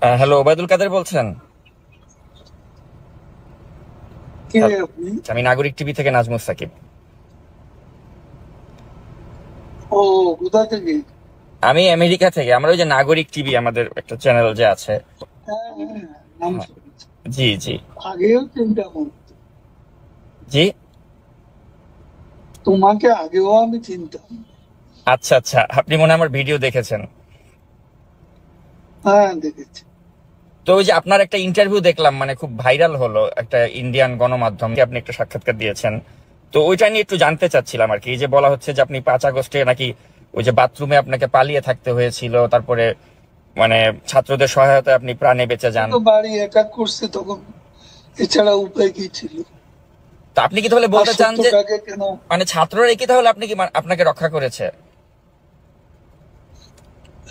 Hello, Obaidul Quader বলছেন? কে হ্যাঁ, আপনি? আমি নাগরিক টিভি থেকে নাজমুস সাকিব। ও, কোথা থেকে? আমি আমেরিকা থেকে। আমরা ওই যে নাগরিক টিভি, আমাদের একটা চ্যানেল যে আছে। হ্যাঁ, হ্যাঁ, নাম হ্যাঁ, শুনেছি। জি জি। আগেও চিন্তা করতো। জি। তোমাকে আগেও আমি চিনতাম। আচ্ছা আচ্ছা, আপনি মনে হয় আমার ভিডিও দেখেছেন। হ্যাঁ, দেখেছি। তো ওই যে আপনার একটা ইন্টারভিউ দেখলাম, মানে খুব ভাইরাল হলো একটা ইন্ডিয়ান গণমাধ্যমে, আপনি একটা সাক্ষাৎকার দিয়েছেন। তো ওইটা নিয়ে একটু জানতে চাচ্ছিলাম আর কি। এই যে বলা হচ্ছে যে আপনি 5 আগস্টে নাকি ওই যে বাথরুমে আপনাকে পালিয়ে থাকতে হয়েছিল, তারপরে মানে ছাত্রদের সহায়তায় আপনি প্রাণে বেঁচে ও যান। তো বাড়ি একা করছে তখন, এছাড়া উপায় কি ছিল? তো আপনি কি তাহলে আর বলতে চান যে সত্যটাকে কেন? মানে ছাত্ররা কি তাহলে আপনি কি আপনাকে রক্ষা করেছে?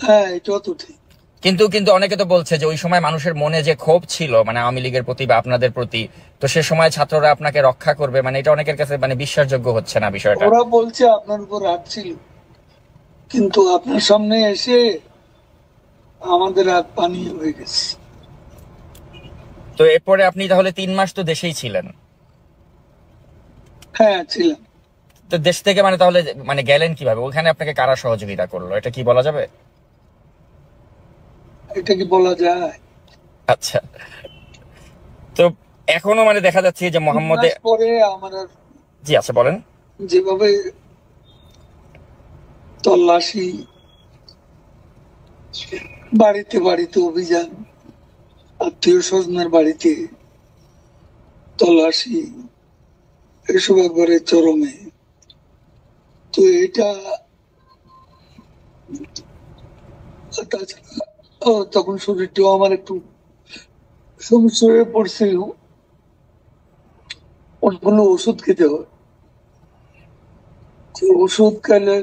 হ্যাঁ, এটাও তো ঠিক। কিন্তু কিন্তু অনেকে তো বলছে যে ওই সময় মানুষের মনে যে ক্ষোভ ছিল মানে আওয়ামী লীগের প্রতি বা আপনাদের প্রতি, তো সে সময় ছাত্ররা আপনাকে রক্ষা করবে, মানে এটা অনেকের কাছে মানে বিশ্বাসযোগ্য হচ্ছে না বিষয়টা। ওরা বলছে আপনার উপর রাগ ছিল, কিন্তু আপনার সামনে এসে আমাদের রাগ পানি হয়ে গেছে। তো এরপরে আপনি তাহলে 3 মাস তো দেশেই ছিলেন। হ্যাঁ, ছিলাম। তো দেশ থেকে মানে তাহলে মানে গেলেন কিভাবে? ওখানে আপনাকে কারা সহযোগিতা করলো, এটা কি বলা যাবে? এটা কি বলা যায়? আচ্ছা। তো এখনো মানে দেখা যাচ্ছে যে তিন মোহাম্মদে। মাস পরে আমার আর জি আচ্ছা, বলেন। যেভাবে তল্লাশি, বাড়িতে বাড়িতে অভিযান, আত্মীয় স্বজনের বাড়িতে তল্লাশি, এসব একবারে চরমে। তো এটা, তাছাড়া তখন শরীরটাও আমার একটু সমস্যা হয়ে পড়ছিল, অনেকগুলো ওষুধ খেতে হয়। তো ওষুধ খেলে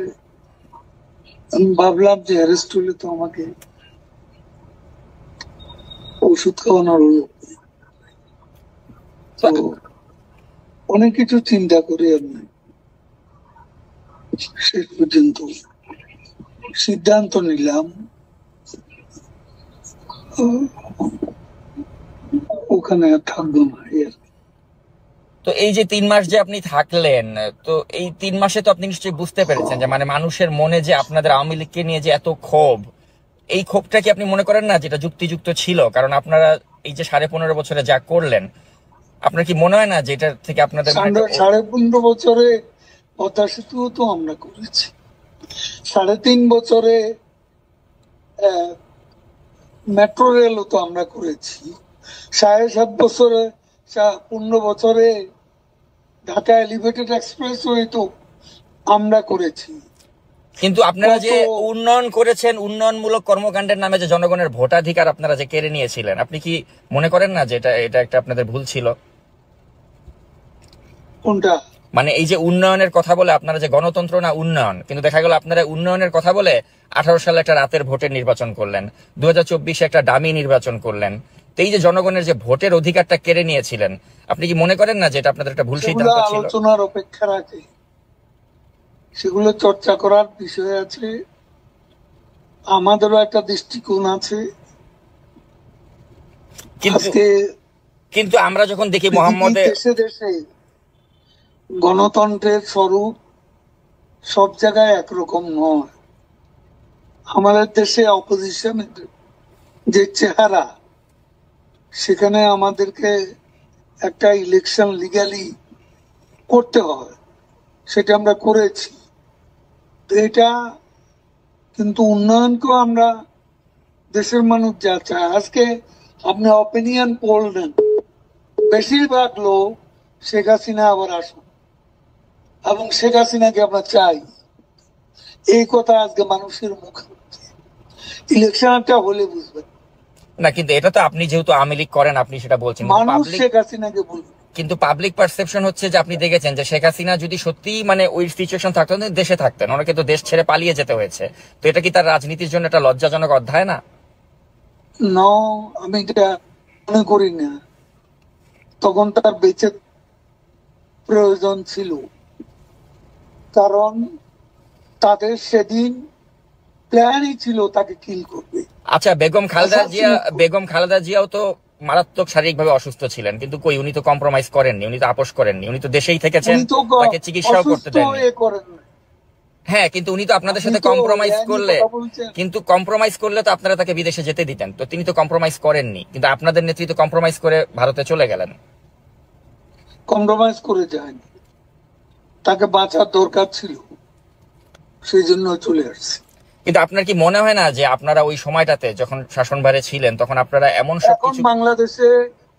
আমি ভাবলাম যে অ্যারেস্ট হলে তো আমাকে ওষুধ খাওয়ানোর হলো। তো তো অনেক কিছু চিন্তা করে আমি শেষ পর্যন্ত সিদ্ধান্ত নিলাম ওখানে আর থাকবো না এর। তো এই যে 3 মাস যে আপনি থাকলেন, তো এই 3 মাসে তো আপনি নিশ্চয়ই বুঝতে পেরেছেন যে মানে মানুষের মনে যে আপনাদের আওয়ামী লীগকে নিয়ে যে এত ক্ষোভ, এই ক্ষোভটা কি আপনি মনে করেন না যেটা যুক্তিযুক্ত ছিল? কারণ আপনারা এই যে 15.5 বছরে যা করলেন, আপনার কি মনে হয় না যে এটা থেকে আপনাদের মানে একটা সাড়ে 15 বছরে পদ্মা সেতু তো আমরা করেছি। 3.5 বছরে মেট্রো রেলও তো আমরা করেছি। 7.5 বছরে, 15 বছরে ঢাকা এলিভেটেড এক্সপ্রেসওয়ে তো আমরা করেছি। কিন্তু আপনারা কত! যে উন্নয়ন করেছেন, উন্নয়নমূলক কর্মকাণ্ডের নামে যে জনগণের ভোটাধিকার আপনারা যে কেড়ে নিয়েছিলেন, আপনি কি মনে করেন না যে এটা এটা একটা আপনাদের ভুল ছিল? কোনটা? মানে এই যে উন্নয়নের কথা বলে আপনারা যে গণতন্ত্র না উন্নয়ন, কিন্তু দেখা গেল আপনারা উন্নয়নের কথা বলে 18 সালে একটা রাতের ভোটের নির্বাচন করলেন, 2024-এ একটা ডামি নির্বাচন করলেন। তো এই যে জনগণের যে ভোটের অধিকারটা কেড়ে নিয়েছিলেন, আপনি কি মনে করেন না যে এটা আপনাদের একটা ভুল সেগুলো সিদ্ধান্ত ছিল? আলোচনার অপেক্ষা রাখে, সেগুলো চর্চা করার বিষয় আছে। আমাদেরও একটা দৃষ্টিকোণ আছে। কিন্তু আজকে কিন্তু আমরা যখন দেখি পৃথিবীর মোহাম্মদে। দেশে দেশে গণতন্ত্রের স্বরূপ সব জায়গায় একরকম নয়। আমাদের দেশে অপোজিশনের যে চেহারা, সেখানে আমাদেরকে একটা ইলেকশন লিগ্যালি করতে হয়, সেটা আমরা করেছি। তো এটা কিন্তু উন্নয়নকেও আমরা, দেশের মানুষ যা চায়, আজকে আপনি অপিনিয়ন পোল নেন, বেশিরভাগ লোক শেখ হাসিনা আবার আসুন, এবং শেখ হাসিনাকে আমরা চাই, এই কথা আজকে মানুষের মুখে। ইলেকশনটা হলে বুঝবেন, না, কিন্তু এটা তো আপনি যেহেতু আওয়ামী লীগ করেন আপনি সেটা বলছেন, কিন্তু মানুষ পাবলিক শেখ হাসিনাকে বলবে। কিন্তু পাবলিক পারসেপশন হচ্ছে যে আপনি দেখেছেন যে শেখ হাসিনা যদি সত্যি মানে ওই সিচুয়েশন থাকতো না, দেশে থাকতেন, ওনাকে তো দেশ ছেড়ে পালিয়ে যেতে হয়েছে। তো এটা কি তার রাজনীতির জন্য একটা লজ্জাজনক অধ্যায় না? ন, আমি এটা মনে করি না। তখন তার বেঁচে প্রয়োজন ছিল, কারণ তাদের সেদিন প্ল্যানই ছিল তাকে কিল করবে। আচ্ছা, বেগম খালেদা জিয়াও তো মারাত্মক শারীরিকভাবে অসুস্থ ছিলেন, কিন্তু কই, উনি তো কম্প্রোমাইজ করেননি, উনি তো আপোষ করেননি, উনি তো দেশেই থেকেছেন, উনি তো তাকে চিকিৎসাও করতে অসুস্থ দেননি। হয়ে করেন না। হ্যাঁ, কিন্তু উনি তো আপনাদের আপনি সাথে তো কম্প্রোমাইজ একই করলে, কথা বলছেন। তো আপনারা তাকে বিদেশে যেতে দিতেন, তো তিনি তো কম্প্রোমাইজ করেননি, কিন্তু আপনাদের নেতৃত্ব কম্প্রোমাইজ করে ভারতে চলে গেলেন। কম্প্রোমাইজ করে যায়নি, তাকে বাঁচার দরকার ছিল, সেই জন্য চলে আসছে। কিন্তু আপনার কি মনে হয় না যে আপনারা ওই সময়টাতে যখন শাসনভারে ছিলেন তখন আপনারা এমন এখন সবকিছু। বাংলাদেশে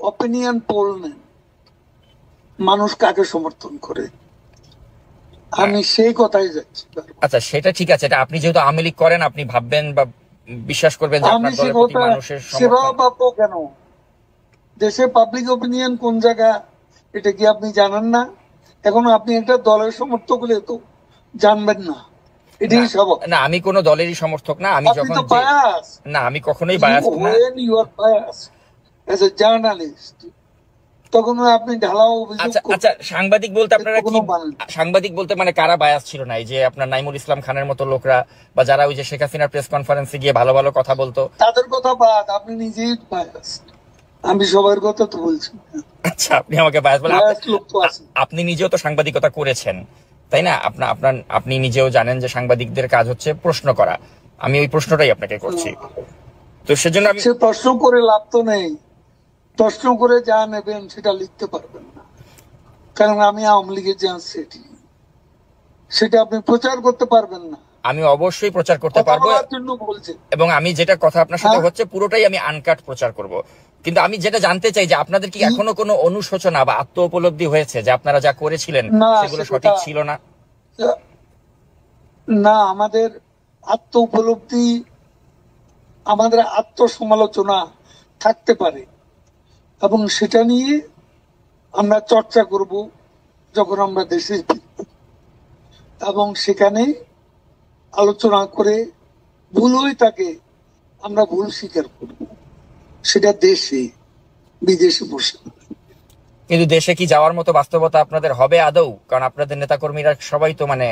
অপিনিয়ন পোল নেন, মানুষ কাকে সমর্থন করে, আমি সেই কথাই যাচ্ছি। আচ্ছা, সেটা ঠিক আছে, এটা আপনি যেহেতু আওয়ামী লীগ করেন, আপনি ভাববেন বা বিশ্বাস করবেন যে আমি আপনার সে দলের প্রতি কথা মানুষের সেবা সমর্থন। পাবো কেন? দেশে পাবলিক অপিনিয়ন কোন জায়গা, এটা কি আপনি জানেন না? এখন আপনি একটা দলের সমর্থক হলে তো জানবেন না, না, এটাই স্বাভাবিক। না, আমি কোনো দলেরই সমর্থক না। আমি আপনি যখন তো বায়াস, না, আমি কখনোই বায়াস্ট না। when you are biased as a journalist, তখন আপনি ঢালাও অভিযোগ আচ্ছা, করবেন। আচ্ছা, সাংবাদিক বলতে আপনারা কি, কোনো মানে নেই। সাংবাদিক বলতে মানে কারা বায়াস ছিল না? এই যে আপনার নাইমুল ইসলাম খানের মতো লোকরা, বা যারা ওই যে শেখ হাসিনার প্রেস কনফারেন্সে গিয়ে ভালো ভালো কথা বলতো। তাদের কথা বাদ, আপনি নিজেই বায়াস। আমি সবার কথা তো বলছি না। আচ্ছা, আপনি আমাকে বায়াস বলেন? বায়াস লোক তো আছে। আপনি নিজেও তো সাংবাদিকতা করেছেন, তাই না? আপনি নিজেও জানেন যে সাংবাদিকদের কাজ হচ্ছে প্রশ্ন করা। আমি ওই প্রশ্নটাই আপনাকে করছি, তো সেজন্য আমি সে প্রশ্ন করে লাভ তো নেই, প্রশ্ন করে যা নেবেন সেটা লিখতে পারবেন না, কারণ আমি আওয়ামী লীগের যে সেটি, সেটা আপনি প্রচার করতে পারবেন না। আমি অবশ্যই প্রচার করতে কথা পারবো, বলার জন্য বলছেন। এবং আমি যেটা কথা আপনার সাথে হ্যাঁ। হচ্ছে পুরোটাই আমি আনকাট প্রচার করব। কিন্তু আমি যেটা জানতে চাই যে আপনাদের কি এখনো কোনো অনুশোচনা বা আত্ম উপলব্ধি হয়েছে যে আপনারা যা করেছিলেন না, সেগুলো সে সঠিক কথা- ছিল না? না, আমাদের আত্ম উপলব্ধি, আমাদের আত্মসমালোচনা থাকতে পারে, এবং সেটা নিয়ে আমরা চর্চা করব যখন আমরা দেশে ফিরব, এবং সেখানে আলোচনা করে ভুল হয়ে থাকে আমরা ভুল স্বীকার করব, সেটা দেশে বিদেশে বসে। কিন্তু দেশে কি যাওয়ার মতো বাস্তবতা আপনাদের হবে আদৌ? কারণ আপনাদের নেতাকর্মীরা সবাই তো মানে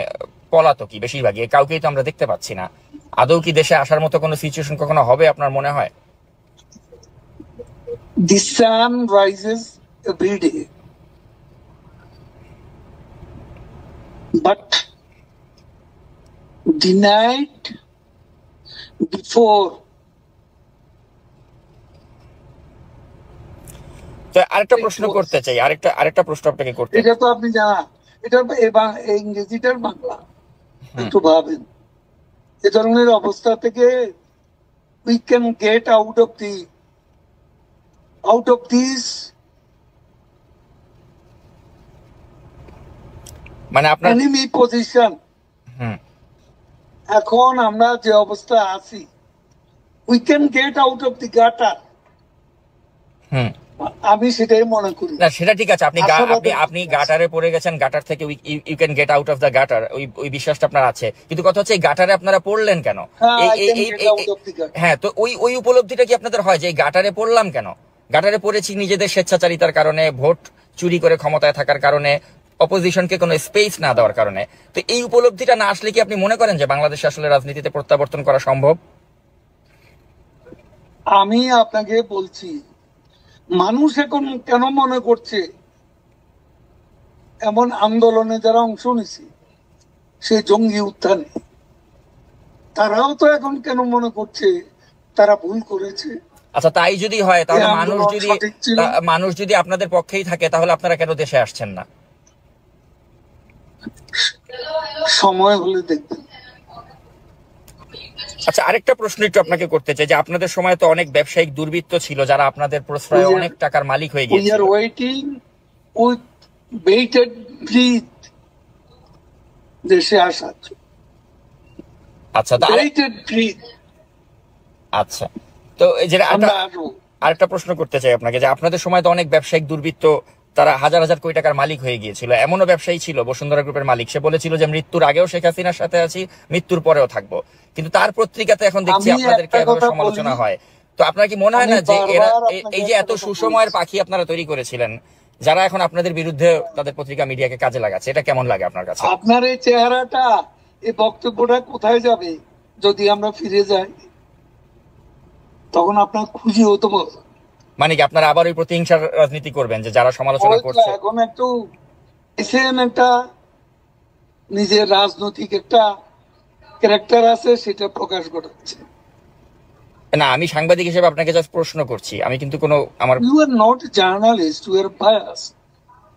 পলাতকই বেশিরভাগই, কাউকেই তো আমরা দেখতে পাচ্ছি না। আদৌ কি দেশে আসার মতো কোনো সিচুয়েশন কখনো হবে আপনার মনে হয়? The sun rises every day, but the night before তো আরেকটা প্রশ্ন করতে চাই, আরেকটা প্রশ্ন আপনাকে করতে। এটা তো আপনি জানা, এটা ইংরেজিটার বাংলা, একটু ভাবেন। এ ধরনের অবস্থা থেকে we can get out of this, মানে আপনার enemy position। হুম এখন আমরা যে অবস্থা আছি, we can get out of the gutter, হুম আমি সেটাই মনে করি। না, সেটা ঠিক আছে, আশাবাদী আপনি গাটারে পড়ে গেছেন, গাটার থেকে you can get out of the gutter, ওই বিশ্বাসটা আপনার আছে। কিন্তু কথা হচ্ছে এই গাটারে আপনারা পড়লেন কেন? হ্যাঁ, I এই can এই get out of the gutter। হ্যাঁ, তো ওই উপলব্ধিটা কি আপনাদের হয় যে এই গাটারে পড়লাম কেন? গাটারে পড়েছি নিজেদের স্বেচ্ছাচারিতার কারণে, ভোট চুরি করে ক্ষমতায় থাকার কারণে, অপোজিশনকে কোনো স্পেস না দেওয়ার কারণে। তো এই উপলব্ধিটা না আসলে কি আপনি মনে করেন যে বাংলাদেশে আসলে রাজনীতিতে প্রত্যাবর্তন করা সম্ভব? আমি আপনাকে বলছি, মানুষ এখন কেন মনে করছে, এমন আন্দোলনে যারা অংশ নিছে, সেই জঙ্গি উত্থানে, তারাও তো এখন কেন মনে করছে তারা ভুল করেছে? আচ্ছা, তাই যদি হয় তাহলে এই আন্দোলন সঠিক ছিল। মানুষ যদি আপনাদের পক্ষেই থাকে তাহলে আপনারা কেন দেশে আসছেন না? সময় হলে দেখবেন। আচ্ছা, আরেকটা প্রশ্ন একটু আপনাকে করতে চাই যে আপনাদের সময় তো অনেক ব্যবসায়িক দুর্বৃত্ত ছিল যারা আপনাদের প্রশ্রয়ে অনেক টাকার মালিক হয়ে We গিয়েছিল। are waiting with bated breath দেশে আসার জন্য। আচ্ছা, bated breath আচ্ছা, তো এই যে আমরা আসবো। আরেকটা প্রশ্ন করতে চাই আপনাকে যে আপনাদের সময় তো অনেক ব্যবসায়িক দুর্বৃত্ত, তারা হাজার হাজার কোটি টাকার মালিক হয়ে গিয়েছিল। এমনও ব্যবসায়ী ছিল, বসুন্ধরা গ্রুপের মালিক, সে বলেছিল যে মৃত্যুর আগেও শেখ হাসিনার সাথে আছি, মৃত্যুর পরেও থাকবো। কিন্তু তার পত্রিকাতে এখন দেখছি আমি আপনাদেরকে একটা এভাবে কথা সমালোচনা বলি, হয়। তো আপনার কি মনে হয় না আমি যে এরা বারবার আপনাকে এই যে এত একটা কথা সুসময়ের বলছি। পাখি আপনারা তৈরি করেছিলেন, যারা এখন আপনাদের বিরুদ্ধে তাদের পত্রিকা মিডিয়াকে কাজে লাগাচ্ছে, এটা কেমন লাগে আপনার কাছে? আপনার এই চেহারাটা, এই বক্তব্যটা কোথায় যাবে যদি আমরা ফিরে যাই? তখন আপনার খুশি হতে পারবে। মানে কি আপনারা আবার ওই প্রতিহিংসার রাজনীতি করবেন যে যারা সমালোচনা করছে? এখন একটু এসেন, একটা নিজের রাজনৈতিক একটা ক্যারেক্টার আছে, সেটা প্রকাশ ঘটাচ্ছে। না, আমি সাংবাদিক হিসেবে আপনাকে জাস্ট প্রশ্ন করছি, আমি কিন্তু কোনো আমার you are not journalist, you are bias,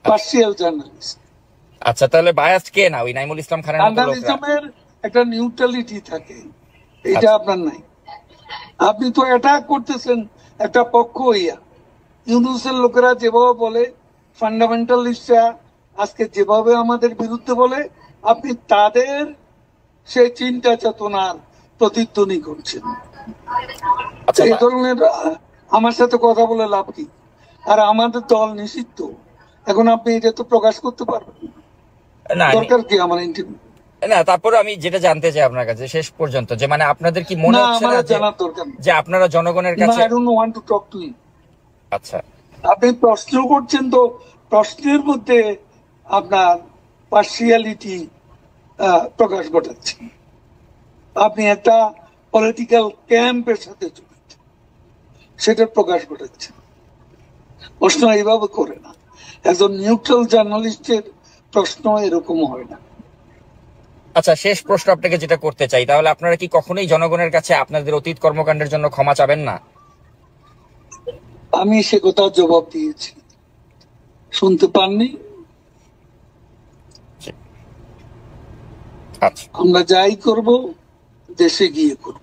partial journalist. আচ্ছা, তাহলে বায়াসড কে না ওই নাইমুল ইসলাম খানের মতো লোকরা? জার্নালিজমের একটা নিউট্রালিটি থাকে, এটা আচ্ছা। আপনার নাই। আপনি তো অ্যাটাক করতেছেন একটা পক্ষ হইয়া। ইউনুসের লোকেরা যেভাবে বলে, ফান্ডামেন্টালিস্টরা আজকে যেভাবে আমাদের বিরুদ্ধে বলে, আপনি তাদের সেই চিন্তা চেতনার প্রতিধ্বনি করছেন। আচ্ছা, এই ধরনের আমার সাথে কথা বলে লাভ কি? আর আমাদের দল নিষিদ্ধ, এখন আপনি এটা তো প্রকাশ করতে পারবেন না। না দরকার কি আমার ইন্টারভিউ? না, তারপরে আমি যেটা জানতে চাই আপনার কাছে শেষ পর্যন্ত, যে মানে আপনাদের কি মনে না, হচ্ছে আমার না জানার দরকার নেই। যে আপনারা জনগণের না, কাছে? I don't want to talk to you. আচ্ছা, আপনি প্রশ্ন করছেন, তো প্রশ্নের মধ্যে আপনার পার্সিয়ালিটি প্রকাশ ঘটাচ্ছেন। আপনি একটা পলিটিক্যাল ক্যাম্পের সাথে জড়িত, সেটা প্রকাশ ঘটাচ্ছেন। প্রশ্ন এইভাবে করে না। একজন নিউট্রাল জার্নালিস্টের প্রশ্ন এরকম হয় না। আচ্ছা, শেষ প্রশ্ন আপনাকে যেটা করতে চাই, তাহলে আপনারা কি কখনোই জনগণের কাছে আপনাদের অতীত কর্মকাণ্ডের জন্য ক্ষমা চাবেন না? আমি সে কথা জবাব দিয়েছি, শুনতে পাননি? আচ্ছা আমরা যাই করব দেশে গিয়ে করব।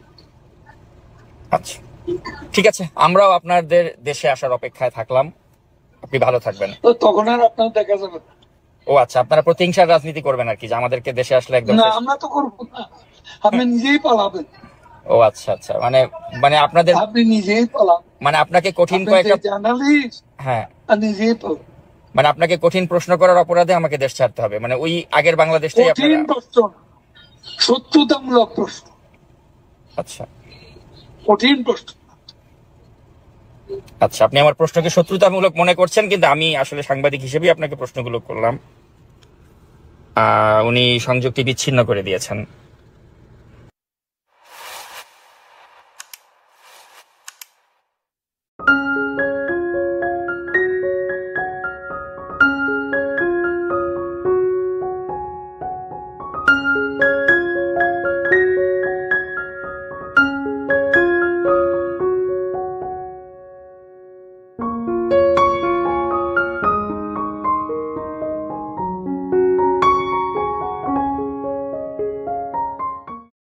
আচ্ছা, ঠিক আছে, আমরাও আপনাদের দেশে আসার অপেক্ষায় থাকলাম। আপনি ভালো থাকবেন। তো তখন আর আপনার দেখা যাবে না। ও আচ্ছা, আপনারা প্রতিহিংসার রাজনীতি করবেন আর কি, যে আমাদেরকে দেশে আসলে একদম না, আমরা তো করবো না, আপনি নিজেই পালাবেন। ও আচ্ছা আচ্ছা, মানে মানে আপনাদের আপনি নিজেই পালাবেন, মানে আপনাকে কঠিন আপনি কয়েকটা যে জার্নালিস্ট, হ্যাঁ, আর নিজেই পালাবেন। মানে আপনাকে কঠিন প্রশ্ন করার অপরাধে আমাকে দেশ ছাড়তে হবে, মানে ওই আগের বাংলাদেশটাই কঠিন আপনারা? প্রশ্ন না, সত্যতামূলক প্রশ্ন, আচ্ছা কঠিন প্রশ্ন। আচ্ছা, আপনি আমার প্রশ্নকে শত্রুতামূলক মনে করছেন, কিন্তু আমি আসলে সাংবাদিক হিসেবেই আপনাকে প্রশ্নগুলো করলাম। উনি সংযোগটি বিচ্ছিন্ন করে দিয়েছেন।